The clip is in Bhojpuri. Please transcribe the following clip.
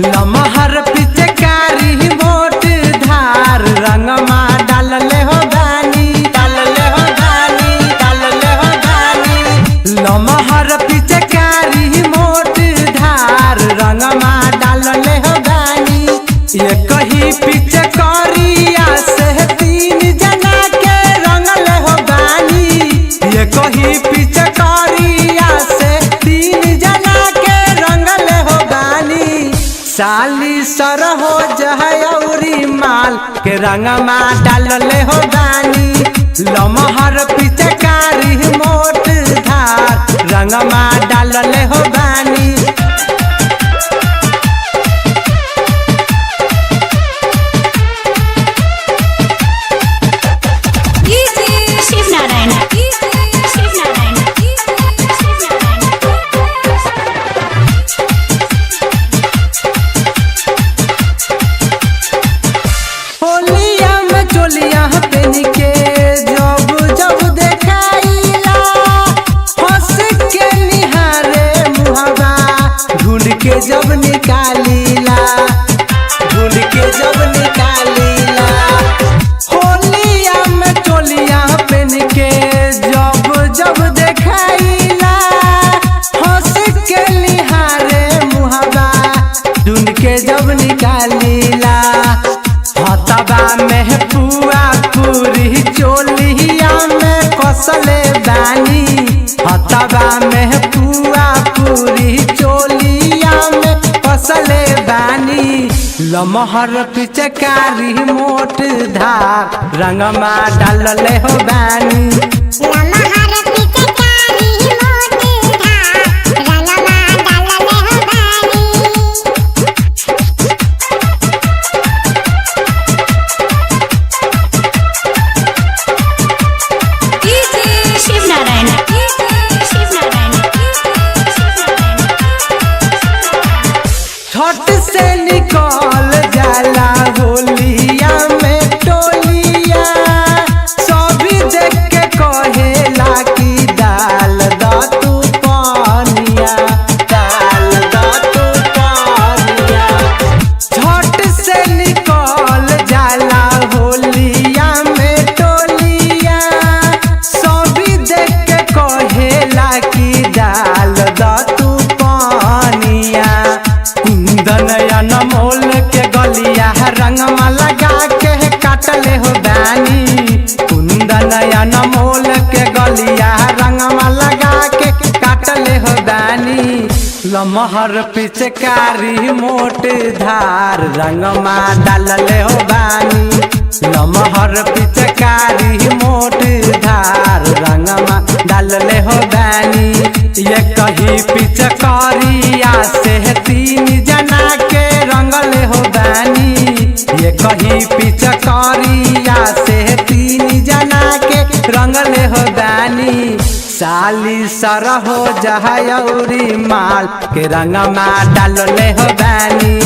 लमहर पिचकारी मोट धार रंगमा डालले हो गानी लमहर पिचकारी मोट धार रंगमा डालले हो गानी। ये कही पिचकारिया से तीन जना के रंगले हो गानी। ये कही पिचकारिया से तीन जना के रंगले हो गानी। साली सर हो जहौरी माल के रंगमा डालले हो गानी। लमहर पिचकारी मोट धार रंगमा डालले हो गानी। चोलिया पेन के जब जब देखाइला हंस के निहारे मुहावा ढूंढ के जब निकालीला होलिया में चोलिया पेन के जब जब देखाइला हंस के निहारे मुहावा ढूंढ के जब निकालीला। हतबा में पुआ पूरी चोलिया में कसले बानी। हतबा में पुआ पूरी चोलिया में कसले बानी। लमहर पिचकारी मोट धार रंगमा डालले हो बानी। लमहर पिचकारी मोट धार रंगमा डालले हो बानी। छठ से निकल जाला होलिया में टोलिया। सभी देख के कहेला कि डाल द तू पानिया। छठ से निकल जाला होलिया में टोलिया। सभी देख के कहेला कि डाल द तू पानिया। कुंदनया नमोल के गलिया रंगमा लगा के काटले हो बानी। कुंदनया नमोल के गलिया रंगमा लगा के काटले हो बानी। लमहर पिचकारी मोट धार रंगमा डालले हो बानी। लमहर पिचकारी मोट धार रंगमा डालले हो बानी। ये कही पिचकारिया से तीन जना के रंगले हो बानी। ये कही पिचकारिया से तीन जना के रंगले हो बानी। साली सर हो जहौरी माल के रंगमा डालले हो बानी।